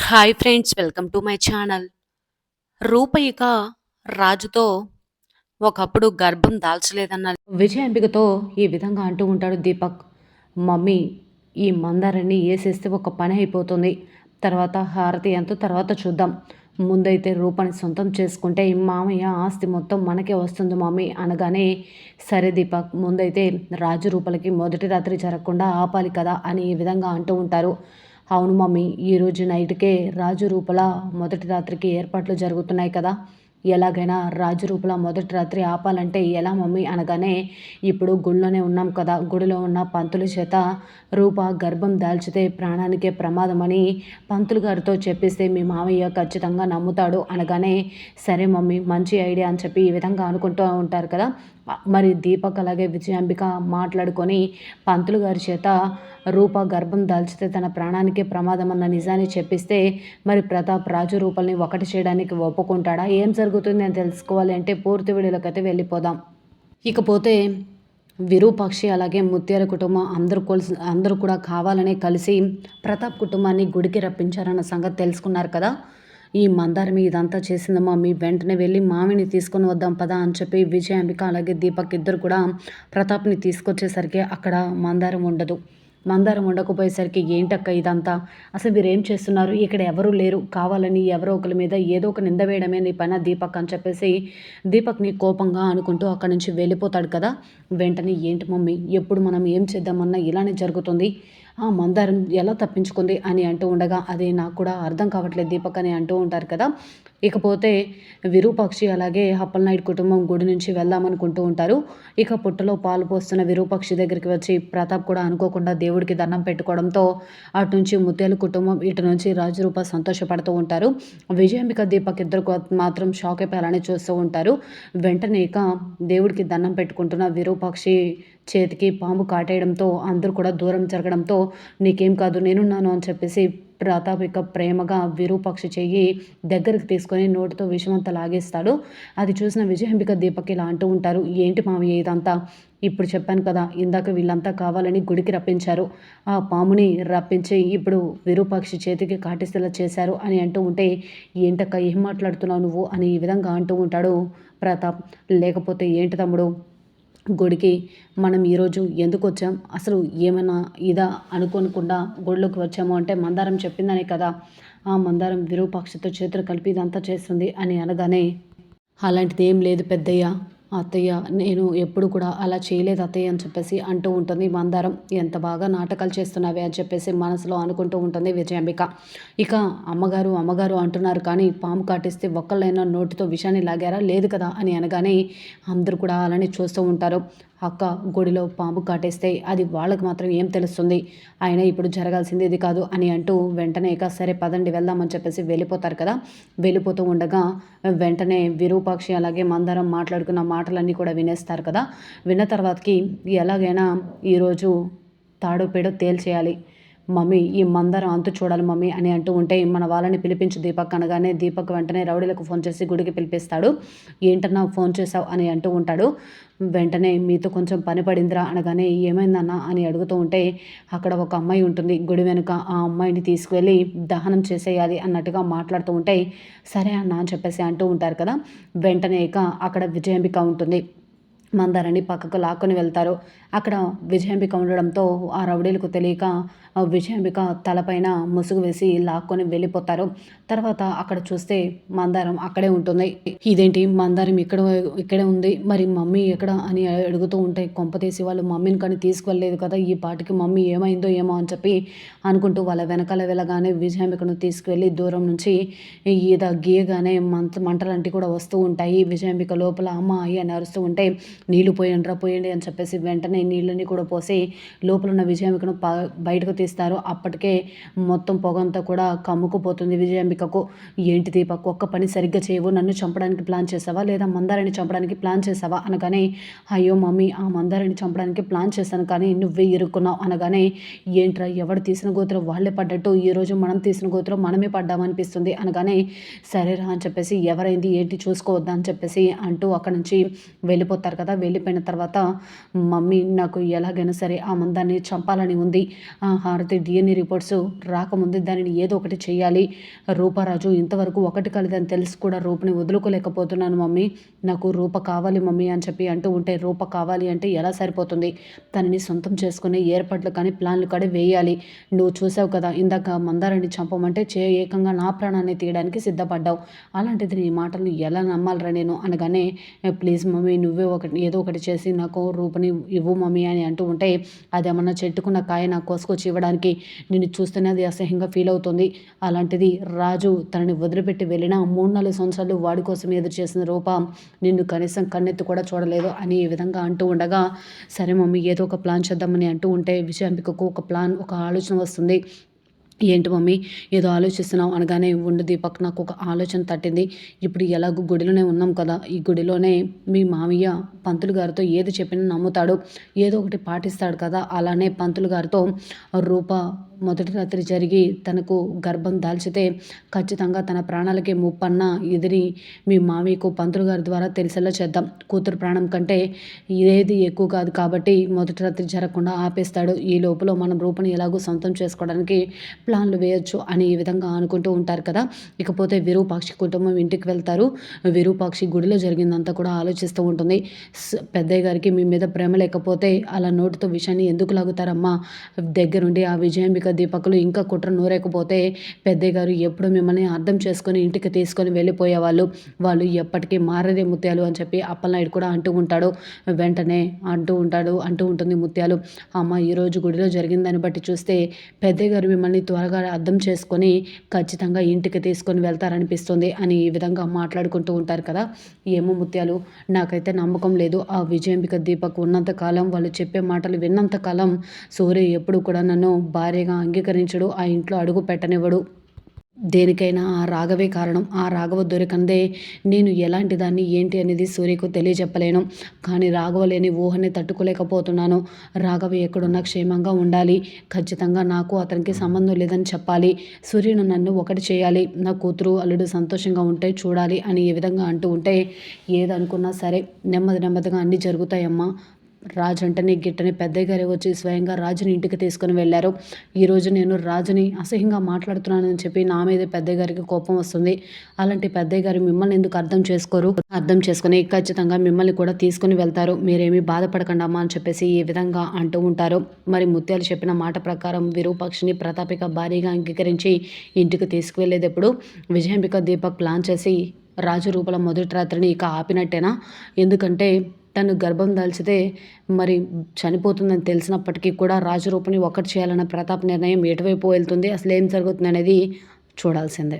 Hi friends, welcome to my channel. రూపయిక రాజుతో ఒకప్పుడు గర్భం దాల్చలేదన్న విజయాంబికతో ఈ విధంగా అంటూ ఉంటాడు దీపక్. మమ్మీ, ఈ మందారాన్ని వేసేస్తే ఒక పని అయిపోతుంది. తర్వాత హారతి ఎంతో తర్వాత చూద్దాం. ముందైతే రూపాన్ని సొంతం చేసుకుంటే మామయ్య ఆస్తి మొత్తం మనకే వస్తుంది మమ్మీ అనగానే, సరే దీపక్, ముందైతే రాజు రూపలకి మొదటి రాత్రి జరగకుండా ఆపాలి కదా అని ఈ విధంగా అంటూ ఉంటారు. అవును మమ్మీ, ఈరోజు నైట్కే రాజు రూపల మొదటి రాత్రికి ఏర్పాట్లు జరుగుతున్నాయి కదా. ఎలాగైనా రాజు రూపల మొదటి రాత్రి ఆపాలంటే ఎలా మమ్మీ అనగానే, ఇప్పుడు గుడిలోనే ఉన్నాం కదా, గుడిలో ఉన్న పంతుల చేత రూప గర్భం దాల్చితే ప్రాణానికే ప్రమాదమని పంతులు గారితో చెప్పిస్తే మీ మామయ్య ఖచ్చితంగా నమ్ముతాడు అనగానే, సరే మమ్మీ, మంచి ఐడియా అని చెప్పి ఈ విధంగా అనుకుంటూ ఉంటారు కదా. మరి దీపక్ అలాగే విజయాంబిక మాట్లాడుకొని పంతులు గారి చేత రూప గర్భం దాల్చితే తన ప్రాణానికే ప్రమాదం అన్న నిజాన్ని చెప్పిస్తే, మరి ప్రతాప్ రాజు రూపల్ని ఒకటి చేయడానికి ఒప్పుకుంటాడా? ఏం జరుగుతుంది అని తెలుసుకోవాలి అంటే పూర్తి వీడియోలకైతే వెళ్ళిపోదాం. ఇకపోతే విరూపాక్షి అలాగే ముత్యాల కుటుంబం అందరూ కూడా కావాలనే కలిసి ప్రతాప్ కుటుంబాన్ని గుడికి రప్పించారన్న సంగతి తెలుసుకున్నారు కదా. ఈ మందారం ఇదంతా చేసిందమ్మా, మీ వెంటనే వెళ్ళి మామిని తీసుకొని వద్దాం పదా అని చెప్పి విజయాంబిక అలాగే దీపక్ ఇద్దరు కూడా ప్రతాప్ని తీసుకొచ్చేసరికి అక్కడ మందారం ఉండదు. మందారం ఉండకపోయేసరికి, ఏంటక్క ఇదంతా, అసలు మీరేం చేస్తున్నారు, ఇక్కడ ఎవరూ లేరు, కావాలని ఎవరో ఒకరి మీద ఏదో ఒక నింద వేయడమే నీ పైన దీపక్ అని చెప్పేసి దీపక్ని కోపంగా అనుకుంటూ అక్కడి నుంచి వెళ్ళిపోతాడు కదా. వెంటనే, ఏంటి మమ్మీ, ఎప్పుడు మనం ఏం చేద్దామన్నా ఇలానే జరుగుతుంది, ఆ మందారం ఎలా తప్పించుకుంది అని అంటూ ఉండగా, అది నాకు కూడా అర్థం కావట్లేదు దీపక్ అని అంటూ ఉంటారు కదా. ఇకపోతే విరూపాక్షి అలాగే అప్పలనాయుడు కుటుంబం గుడి నుంచి వెళ్దామనుకుంటూ ఉంటారు. ఇక పుట్టలో పాలు పోస్తున్న విరూపాక్షి దగ్గరికి వచ్చి ప్రతాప్ కూడా అనుకోకుండా దేవుడికి దండం పెట్టుకోవడంతో అటు నుంచి ముత్యాల కుటుంబం, ఇటు నుంచి రాజరూప సంతోషపడుతూ ఉంటారు. విజయాంబిక దీపక్ ఇద్దరు మాత్రం షాక్ అయిపోయి అలానే చూస్తూ ఉంటారు. వెంటనే ఇక దేవుడికి దండం పెట్టుకుంటున్న విరూపాక్షి చేతికి పాము కాటేయడంతో అందరూ కూడా దూరం జరగడంతో, నీకేం కాదు నేనున్నాను అని చెప్పేసి ప్రతాప్ ఇక ప్రేమగా విరూపాక్షి చెయ్యి దగ్గరికి తీసుకొని నోటితో విషమంతా లాగేస్తాడు. అది చూసిన విజయాంబిక దీపక్ ఇలా అంటూ ఉంటారు, ఏంటి మావయ్య ఇదంతా, ఇప్పుడు చెప్పాను కదా, ఇందాక వీళ్ళంతా కావాలని గుడికి రప్పించారు, ఆ పాముని రప్పించి ఇప్పుడు విరూపాక్షి చేతికి కాటిస్తేలా చేశారు అని అంటూ ఉంటే, ఏంటక్క ఏం మాట్లాడుతున్నావు నువ్వు అని ఈ విధంగా అంటూ ఉంటాడు ప్రతాప్. లేకపోతే ఏంటి తమ్ముడు, గుడికి మనం ఈరోజు ఎందుకు వచ్చాం, అసలు ఏమైనా ఇదా అనుకోనకుండా గుడిలోకి వచ్చాము అంటే మందారం చెప్పిందనే కదా, ఆ మందారం విరూపాక్షతో చేతులు కలిపి ఇదంతా చేస్తుంది అని అనగానే, అలాంటిది ఏం లేదు పెద్దయ్య, అత్తయ్య, నేను ఎప్పుడు కూడా అలా చేయలేదు అత్తయ్య అని చెప్పేసి అంటూ ఉంటుంది మందారం. ఎంత బాగా నాటకాలు చేస్తున్నావే అని చెప్పేసి మనసులో అనుకుంటూ ఉంటుంది విజయాంబిక. ఇక అమ్మగారు అమ్మగారు అంటున్నారు కానీ పాము కాటిస్తే ఒక్కళ్ళైనా నోటితో విషాన్ని లాగారా, లేదు కదా అని అనగానే అందరూ కూడా అలానే చూస్తూ ఉంటారు. అక్క, గుడిలో పాము కాటేస్తే అది వాళ్ళకి మాత్రం ఏం తెలుస్తుంది, అయినా ఇప్పుడు జరగాల్సింది ఇది కాదు అని అంటూ వెంటనే ఇక సరే పదండి వెళ్దామని చెప్పేసి వెళ్ళిపోతారు కదా. వెళ్ళిపోతూ ఉండగా వెంటనే విరూపాక్షి అలాగే మందారం మాట్లాడుకున్న మాటలన్నీ కూడా వినేస్తారు కదా. విన్న తర్వాతకి ఎలాగైనా ఈరోజు తాడో పేడో తేల్చేయాలి మమ్మీ, ఈ మందారం అంతు చూడాలి మమ్మీ అని అంటూ ఉంటే, మన వాళ్ళని పిలిపించు దీపక్ అనగానే దీపక్ వెంటనే రౌడీలకు ఫోన్ చేసి గుడికి పిలిపిస్తాడు. ఏంటన్నా ఫోన్ చేసావు అని అంటూ ఉంటాడు. వెంటనే, మీతో కొంచెం పని పడిందిరా అనగానే, ఏమైందన్నా అని అడుగుతూ ఉంటే, అక్కడ ఒక అమ్మాయి ఉంటుంది గుడి వెనుక, ఆ అమ్మాయిని తీసుకువెళ్ళి దహనం చేసేయాలి అన్నట్టుగా మాట్లాడుతూ ఉంటే, సరే అన్న అని చెప్పేసి అంటూ ఉంటారు కదా. వెంటనే ఇక అక్కడ విజయాంబిక ఉంటుంది. మందారాన్ని పక్కకు లాక్కొని వెళ్తారు. అక్కడ విజయాంబిక ఉండడంతో ఆ రౌడీలకు తెలియక విజయాంబిక తలపైన ముసుగు వేసి లాక్కొని వెళ్ళిపోతారు. తర్వాత అక్కడ చూస్తే మందారం అక్కడే ఉంటుంది. ఇదేంటి మందారం ఇక్కడే ఉంది, మరి మమ్మీ ఎక్కడ అని అడుగుతూ ఉంటే, కొంపతీసి వాళ్ళు మమ్మీని కానీ తీసుకువెళ్ళలేదు కదా, ఈ పాటికి మమ్మీ ఏమైందో ఏమో అని చెప్పి అనుకుంటూ వాళ్ళ వెనకాల వెళ్ళగానే విజయాంబికను తీసుకువెళ్ళి దూరం నుంచి ఈద గీయగానే మంటలంటి కూడా వస్తూ ఉంటాయి. విజయాంబిక లోపల అమ్మ అయ్యి అని అరుస్తూ ఉంటే, నీళ్లు పోయండి అని చెప్పేసి వెంటనే నీళ్ళని కూడా పోసి లోపల ఉన్న విజయాంబికను బయటకు తీస్తారు. అప్పటికే మొత్తం పొగంతా కూడా కమ్ముకుపోతుంది విజయాంబికకు. ఏంటి దీపక్, ఒక్క పని సరిగ్గా చేయవు, నన్ను చంపడానికి ప్లాన్ చేసావా లేదా మందారాన్ని చంపడానికి ప్లాన్ చేసావా అనగానే, అయ్యో మమ్మీ, ఆ మందారాన్ని చంపడానికి ప్లాన్ చేశాను కానీ నువ్వే ఇరుక్కున్నావు అనగానే, ఏంట్రా ఎవడు తీసిన గోత్రం వాళ్ళే పడ్డట్టు ఈరోజు మనం తీసిన గోత్రం మనమే పడ్డామనిపిస్తుంది అనగానే, సరేరా అని చెప్పేసి ఎవరైంది ఏంటి చూసుకోవద్దా అని చెప్పేసి అంటూ అక్కడి నుంచి వెళ్ళిపోతారు కదా. కదా, వెళ్ళిపోయిన తర్వాత మమ్మీ నాకు ఎలాగైనా సరే ఆ మందాన్ని చంపాలని ఉంది. ఆ హారతి DNA రిపోర్ట్స్ రాకముందే దానిని ఏదో ఒకటి చేయాలి. రూపరాజు ఇంతవరకు ఒకటి కలదని తెలిసి కూడా రూపని వదులుకోలేకపోతున్నాను మమ్మీ. నాకు రూప కావాలి మమ్మీ అని చెప్పి అంటూ ఉంటే, రూప కావాలి అంటే ఎలా సరిపోతుంది? తనని సొంతం చేసుకునే ఏర్పాట్లు కానీ ప్లాన్లు కానీ వేయాలి. నువ్వు చూసావు కదా, ఇందాక మందారాన్ని చంపమంటే ఏకంగా నా ప్రాణాన్ని తీయడానికి సిద్ధపడ్డావు. అలాంటిది నీ మాటలను ఎలా నమ్మాలరా నేను అనగానే, ప్లీజ్ మమ్మీ నువ్వే ఏదో ఒకటి చేసి నాకు రూపని ఇవ్వు మమ్మీ అని అంటూ ఉంటే, అదేమన్నా చెట్టుకున్న కాయ నాకు కోసుకొచ్చి ఇవ్వడానికి? నిన్ను చూస్తేనే అది అసహ్యంగా ఫీల్ అవుతుంది. అలాంటిది రాజు తనని వదిలిపెట్టి వెళ్ళిన 3-4 సంవత్సరాలు వాడి కోసం ఎదురు చేసిన రూప నిన్ను కనీసం కన్నెత్తి కూడా చూడలేదు అని ఈ విధంగా అంటూ ఉండగా, సరే మమ్మీ ఏదో ఒక ప్లాన్ చేద్దామని అంటూ ఉంటే, విజయాంబికకు ఒక ఆలోచన వస్తుంది. ఏంటి మమ్మీ ఏదో ఆలోచిస్తున్నావు అనగానే, ఉండు దీపక్, నాకు ఒక ఆలోచన తట్టింది. ఇప్పుడు ఎలాగో గుడిలోనే ఉన్నాం కదా, ఈ గుడిలోనే మీ మామయ్య పంతులు గారితో ఏది చెప్పినా నమ్ముతాడు, ఏదో ఒకటి పాటిస్తాడు కదా. అలానే పంతులు గారితో రూప మొదటి రాత్రి జరిగి తనకు గర్భం దాల్చితే ఖచ్చితంగా తన ప్రాణాలకి ముప్పన్న ఎదిరి మీ మామయ్యకు పంతులు గారి ద్వారా తెలిసేలా చేద్దాం. కూతురు ప్రాణం కంటే ఇదేది ఎక్కువ కాదు కాబట్టి మొదటి రాత్రి జరగకుండా ఆపేస్తాడు. ఈ లోపల మనం రూపని ఎలాగో సొంతం చేసుకోవడానికి ప్లాన్లు వేయొచ్చు అని ఈ విధంగా అనుకుంటూ ఉంటారు కదా. ఇకపోతే విరూపాక్షి కుటుంబం ఇంటికి వెళ్తారు. విరూపాక్షి గుడిలో జరిగిందంతా కూడా ఆలోచిస్తూ ఉంటుంది. పెద్దయ్య గారికి మీ మీద ప్రేమ లేకపోతే అలా నోటితో విషయాన్ని ఎందుకు లాగుతారమ్మా? దగ్గరుండి ఆ విజయాంబిక దీపకులు ఇంకా కుట్ర నూరేకపోతే పెద్దయ్య గారు ఎప్పుడు మిమ్మల్ని అర్థం చేసుకొని ఇంటికి తీసుకొని వెళ్ళిపోయేవాళ్ళు. వాళ్ళు ఎప్పటికీ మారదే ముత్యాలు అని చెప్పి అప్పలనాయుడు కూడా అంటూ ఉంటాడు. వెంటనే అంటూ ఉంటుంది ముత్యాలు, అమ్మ ఈరోజు గుడిలో జరిగిందని బట్టి చూస్తే పెద్దయ్య గారు మిమ్మల్ని త్వరగా అర్థం చేసుకొని ఖచ్చితంగా ఇంటికి తీసుకొని వెళ్తారనిపిస్తుంది అని ఈ విధంగా మాట్లాడుకుంటూ ఉంటారు కదా. ఏమో ముత్యాలు, నాకైతే నమ్మకం లేదు. ఆ విజయాంబిక దీపక్ ఉన్నంతకాలం, వాళ్ళు చెప్పే మాటలు విన్నంతకాలం సూర్య ఎప్పుడు కూడా నన్ను భార్యగా అంగీకరించడు, ఆ ఇంట్లో అడుగు పెట్టనివ్వడు. దేనికైనా ఆ రాఘవే కారణం. ఆ రాఘవ దొరికందే నేను ఎలాంటి దాన్ని ఏంటి అనేది సూర్యకు తెలియజెప్పలేను. కానీ రాఘవ లేని ఊహని తట్టుకోలేకపోతున్నాను. రాఘవ ఎక్కడున్నా క్షేమంగా ఉండాలి. ఖచ్చితంగా నాకు అతనికి సంబంధం లేదని చెప్పాలి. సూర్యును నన్ను ఒకటి చేయాలి. నా కూతురు అల్లుడు సంతోషంగా ఉంటే చూడాలి అని ఏ విధంగా అంటూ ఉంటే, ఏదనుకున్నా సరే నెమ్మదిగా అన్నీ జరుగుతాయమ్మా. రాజు అంటేనే గిట్టని పెద్దయ్య గారే వచ్చి స్వయంగా రాజుని ఇంటికి తీసుకుని వెళ్ళారు. ఈరోజు నేను రాజుని అసహ్యంగా మాట్లాడుతున్నానని చెప్పి నా మీద పెద్దయ్య గారికి కోపం వస్తుంది. అలాంటి పెద్దయ్య గారు మిమ్మల్ని ఎందుకు అర్థం చేసుకోరు? అర్థం చేసుకుని ఖచ్చితంగా మిమ్మల్ని కూడా తీసుకుని వెళ్తారు. మీరేమీ బాధపడకండి అమ్మా అని చెప్పేసి ఈ విధంగా అంటూ ఉంటారు. మరి ముత్యాలు చెప్పిన మాట ప్రకారం విరూపాక్షిని ప్రతాపిక భారీగా అంగీకరించి ఇంటికి తీసుకువెళ్ళేటప్పుడు విజయాంబిక దీపక్ ప్లాన్ చేసి రాజు రూపల మొదటి రాత్రిని ఇక ఆపినట్టేనా? ఎందుకంటే తను గర్భం దాల్చితే మరి చనిపోతుందని తెలిసినప్పటికీ కూడా రాజు రూపని ఒక్కటి చేయాలన్న ప్రతాప్ నిర్ణయం ఎటువైపు వెళ్తుంది, అసలు ఏం జరుగుతుంది అనేది చూడాల్సిందే.